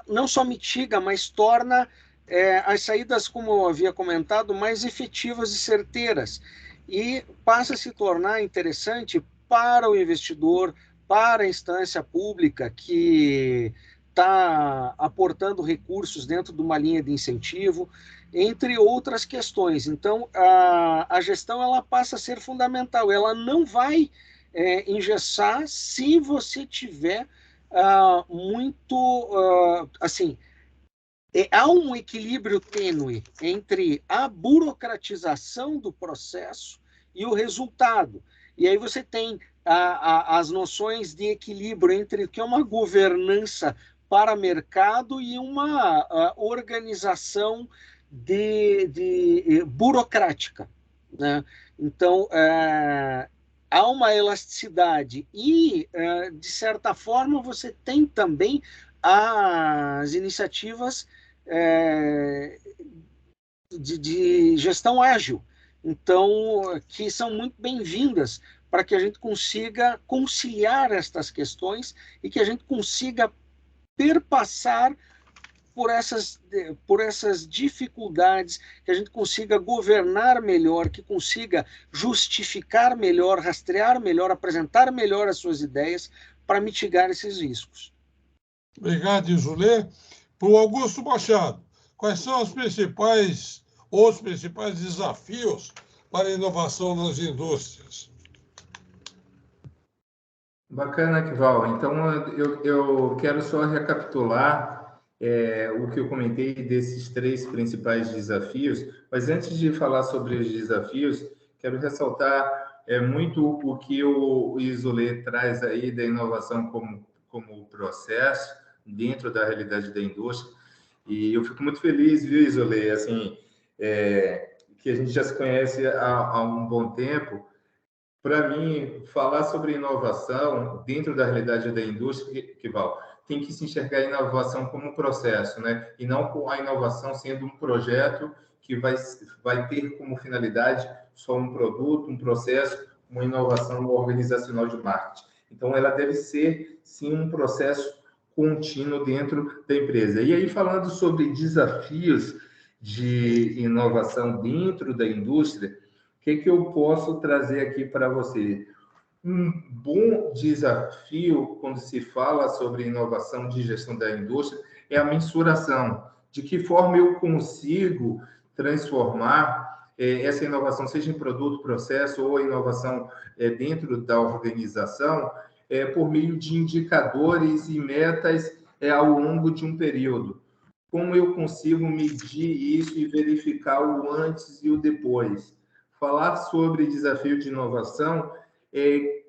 não só mitiga, mas torna as saídas, como eu havia comentado, mais efetivas e certeiras. E passa a se tornar interessante para o investidor, para a instância pública que está aportando recursos dentro de uma linha de incentivo, entre outras questões. Então, a gestão ela passa a ser fundamental. Ela não vai engessar se você tiver assim, há um equilíbrio tênue entre a burocratização do processo e o resultado. E aí você tem as noções de equilíbrio entre o que é uma governança para mercado e uma organização burocrática, né? Então, há uma elasticidade e, de certa forma, você tem também as iniciativas de gestão ágil, então, que são muito bem-vindas para que a gente consiga conciliar estas questões e que a gente consiga perpassar por essas dificuldades, que a gente consiga governar melhor, que consiga justificar melhor, rastrear melhor, apresentar melhor as suas ideias para mitigar esses riscos. Obrigado, Isolê. Para o Augusto Machado, quais são os principais desafios para a inovação nas indústrias? Bacana, Kival. Então, eu quero só recapitular o que eu comentei desses 3 principais desafios, mas antes de falar sobre os desafios, quero ressaltar muito o que o Isolê traz aí da inovação como processo dentro da realidade da indústria, e eu fico muito feliz, viu, Isolê, assim, que a gente já se conhece há um bom tempo. Para mim, falar sobre inovação dentro da realidade da indústria, Kival, tem que se enxergar a inovação como um processo, né? E não a inovação sendo um projeto que vai ter como finalidade só um produto, um processo, uma inovação organizacional de marketing. Então, ela deve ser, sim, um processo contínuo dentro da empresa. E aí, falando sobre desafios de inovação dentro da indústria, o que eu posso trazer aqui para você? Um bom desafio quando se fala sobre inovação de gestão da indústria é a mensuração. De que forma eu consigo transformar essa inovação, seja em produto, processo ou inovação dentro da organização, por meio de indicadores e metas ao longo de um período. Como eu consigo medir isso e verificar o antes e o depois? Falar sobre desafio de inovação é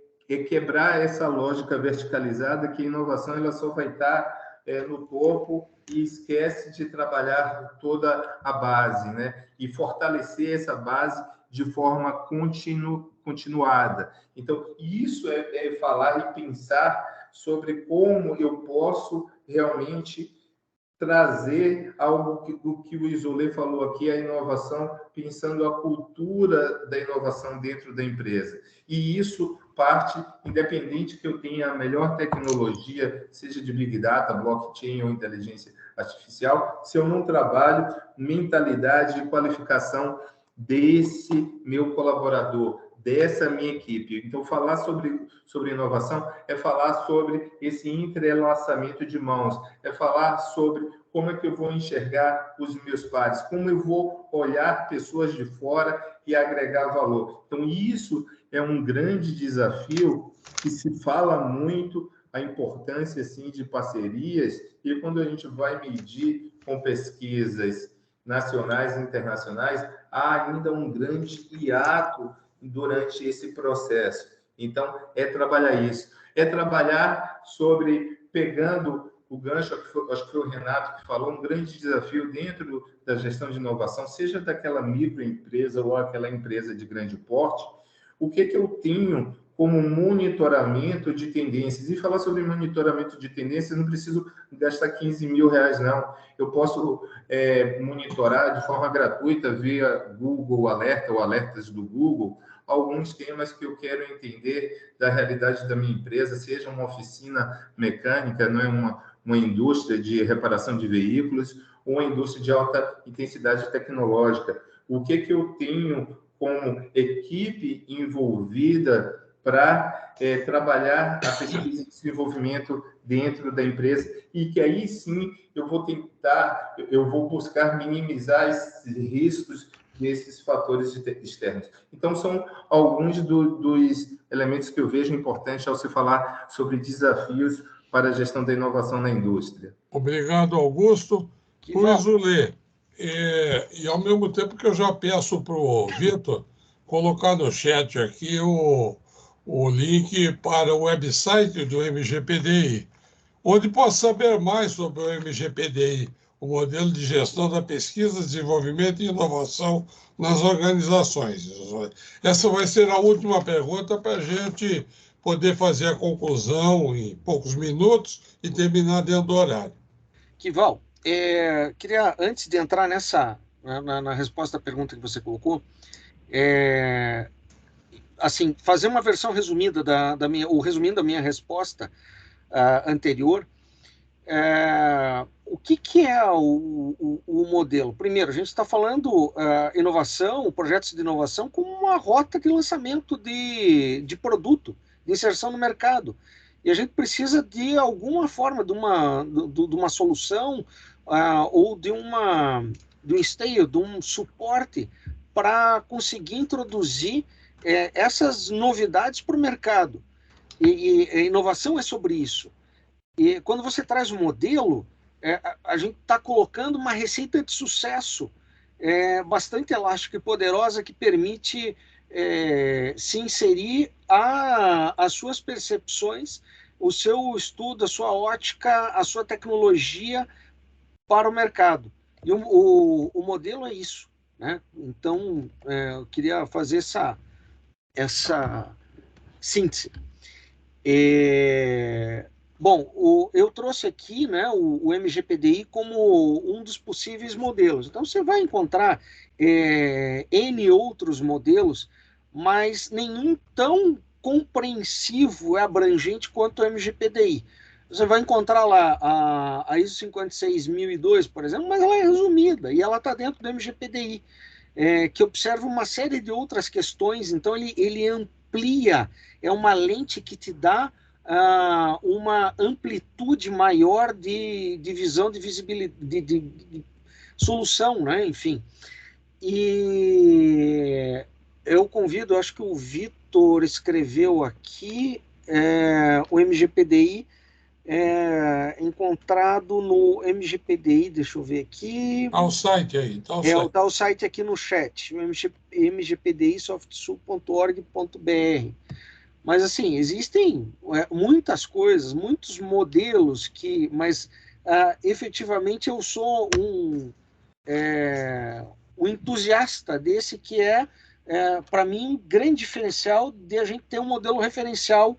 quebrar essa lógica verticalizada que a inovação ela só vai estar no topo e esquece de trabalhar toda a base, né? E fortalecer essa base de forma continuada. Então, isso é falar e pensar sobre como eu posso realmente trazer algo do que o Isolê falou aqui, a inovação, pensando a cultura da inovação dentro da empresa. E isso parte, independente que eu tenha a melhor tecnologia, seja de Big Data, blockchain ou inteligência artificial, se eu não trabalho mentalidade e qualificação desse meu colaborador, dessa minha equipe. Então, falar sobre inovação é falar sobre esse entrelaçamento de mãos, é falar sobre como é que eu vou enxergar os meus pares, como eu vou olhar pessoas de fora e agregar valor. Então, isso é um grande desafio que se fala muito a importância assim, de parcerias, e quando a gente vai medir com pesquisas nacionais e internacionais, há ainda um grande hiato durante esse processo. Então, é trabalhar isso. É trabalhar sobre, pegando o gancho, acho que foi o Renato que falou, um grande desafio dentro da gestão de inovação, seja daquela microempresa ou aquela empresa de grande porte, o que eu tenho como monitoramento de tendências. E falar sobre monitoramento de tendências, não preciso gastar 15 mil reais, não. Eu posso monitorar de forma gratuita via Google Alerta ou alertas do Google, alguns temas que eu quero entender da realidade da minha empresa, seja uma oficina mecânica, não é uma indústria de reparação de veículos, ou uma indústria de alta intensidade tecnológica. O que eu tenho como equipe envolvida para trabalhar a pesquisa e desenvolvimento dentro da empresa, e que aí sim eu vou buscar minimizar esses riscos desses fatores externos. Então, são alguns dos elementos que eu vejo importantes ao se falar sobre desafios para a gestão da inovação na indústria. Obrigado, Augusto. Por Isolê. E ao mesmo tempo que eu já peço para o Vitor colocar no chat aqui o link para o website do MGPDI, onde posso saber mais sobre o MGPDI, o modelo de gestão da pesquisa, desenvolvimento e inovação nas organizações. Essa vai ser a última pergunta para a gente poder fazer a conclusão em poucos minutos e terminar dentro do horário. Kival, queria, antes de entrar na resposta à pergunta que você colocou, assim, fazer uma versão resumida resumindo a minha resposta anterior. O que é o modelo? Primeiro, a gente está falando inovação, projetos de inovação, como uma rota de lançamento de produto, de inserção no mercado. E a gente precisa de alguma forma, de uma solução ou de um esteio, de um suporte para conseguir introduzir essas novidades para o mercado. E a inovação é sobre isso. E quando você traz um modelo, a gente está colocando uma receita de sucesso bastante elástica e poderosa que permite se inserir as suas percepções, o seu estudo, a sua ótica, a sua tecnologia para o mercado. E o modelo é isso, né? Então, eu queria fazer essa síntese. Bom, eu trouxe aqui, né, o MGPDI como um dos possíveis modelos. Então, você vai encontrar N outros modelos, mas nenhum tão compreensivo e abrangente quanto o MGPDI. Você vai encontrar lá a ISO 56002, por exemplo, mas ela é resumida e ela está dentro do MGPDI, que observa uma série de outras questões. Então, ele amplia, é uma lente que te dá uma amplitude maior de visão, de visibilidade, de solução, né? Enfim. E eu convido, acho que o Vitor escreveu aqui, o MGPDI encontrado no MGPDI, deixa eu ver aqui. Está o site aí. Está o site aqui no chat, o mgpdisoftsul.org.br. Mas, assim, existem muitas coisas, muitos modelos mas efetivamente eu sou um entusiasta desse que para mim, um grande diferencial de a gente ter um modelo referencial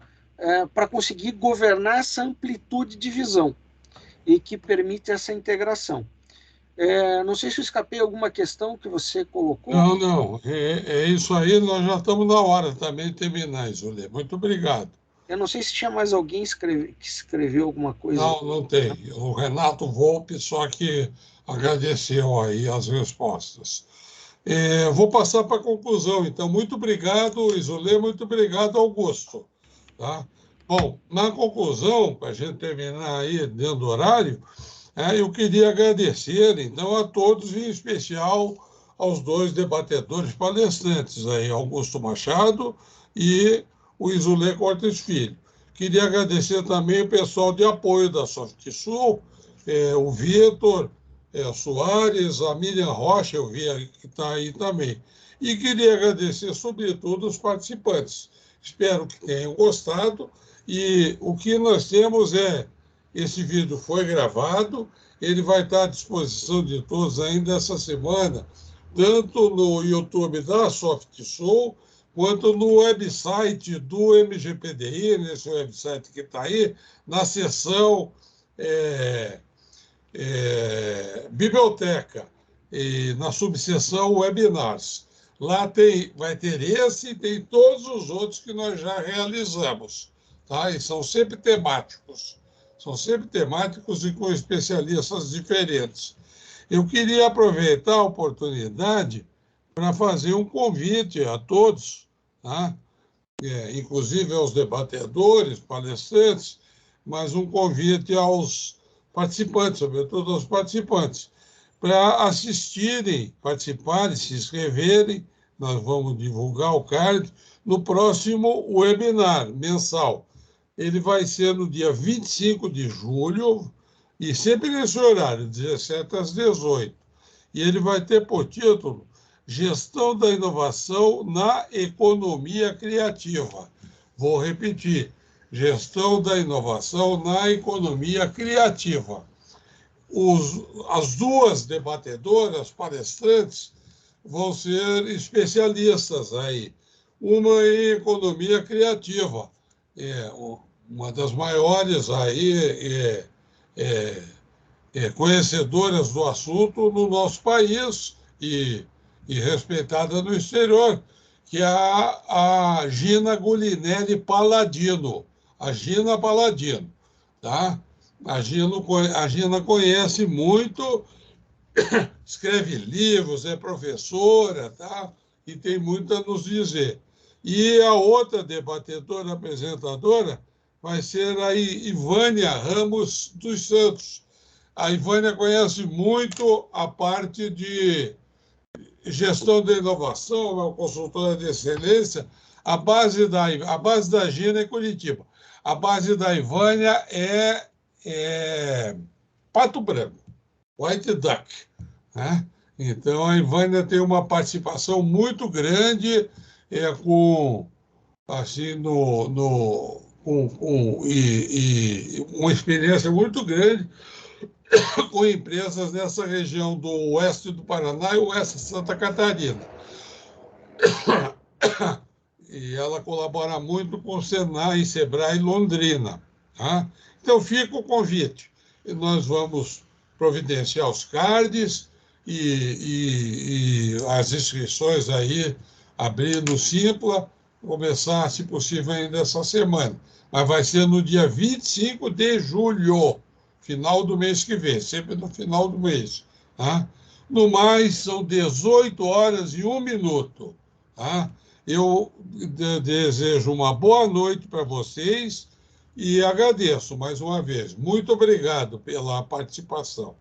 para conseguir governar essa amplitude de visão e que permite essa integração. Não sei se eu escapei alguma questão que você colocou. Não. É isso aí, nós já estamos na hora também de terminar, Isolê. Muito obrigado. Eu não sei se tinha mais alguém que escreveu alguma coisa. Não tem. O Renato Volpe só que agradeceu aí as respostas. Vou passar para a conclusão, então. Muito obrigado, Isolê, muito obrigado, Augusto. Tá? Bom, na conclusão, para a gente terminar aí dentro do horário, eu queria agradecer, então, a todos, em especial aos dois debatedores palestrantes, aí, Augusto Machado e o Isolê Cortes Filho. Queria agradecer também o pessoal de apoio da SoftSul, o Vitor Soares, a Miriam Rocha, eu vi que está aí também. E queria agradecer, sobretudo, os participantes. Espero que tenham gostado. E o que nós temos esse vídeo foi gravado, ele vai estar à disposição de todos ainda essa semana, tanto no YouTube da SoftSul, quanto no website do MGPDI, nesse website que está aí, na seção Biblioteca, e na subseção Webinars. Lá vai ter esse e tem todos os outros que nós já realizamos. Tá? E são sempre temáticos e com especialistas diferentes. Eu queria aproveitar a oportunidade para fazer um convite a todos, tá? Inclusive aos debatedores, palestrantes, mas um convite aos participantes, sobretudo aos participantes, para assistirem, participarem, se inscreverem, nós vamos divulgar o card, no próximo webinar mensal. Ele vai ser no dia 25 de julho, e sempre nesse horário, 17 às 18. E ele vai ter por título Gestão da Inovação na Economia Criativa. Vou repetir, Gestão da inovação na economia criativa. As duas debatedoras, palestrantes, vão ser especialistas aí. Uma em economia criativa, uma das maiores aí, conhecedoras do assunto no nosso país e respeitada no exterior, que é a Gina Gulinelli Paladino. A Gina Paladino, tá? A Gina conhece muito, escreve livros, é professora, tá? E tem muito a nos dizer. E a outra debatedora, apresentadora, vai ser a Ivânia Ramos dos Santos. A Ivânia conhece muito a parte de gestão da inovação, é uma consultora de excelência. A base da Gina é Curitiba. A base da Ivânia é Pato Branco, White Duck, né? Então, a Ivânia tem uma participação muito grande com uma experiência muito grande com empresas nessa região do oeste do Paraná e oeste de Santa Catarina. E ela colabora muito com o Senai, Sebrae e Londrina. Tá? Então, fica o convite. E nós vamos providenciar os cards e as inscrições aí, abrir no Simpla, começar, se possível, ainda essa semana. Mas vai ser no dia 25 de julho, final do mês que vem, sempre no final do mês. Tá? No mais, são 18 horas e 1 minuto. Tá? Eu desejo uma boa noite para vocês e agradeço mais uma vez. Muito obrigado pela participação.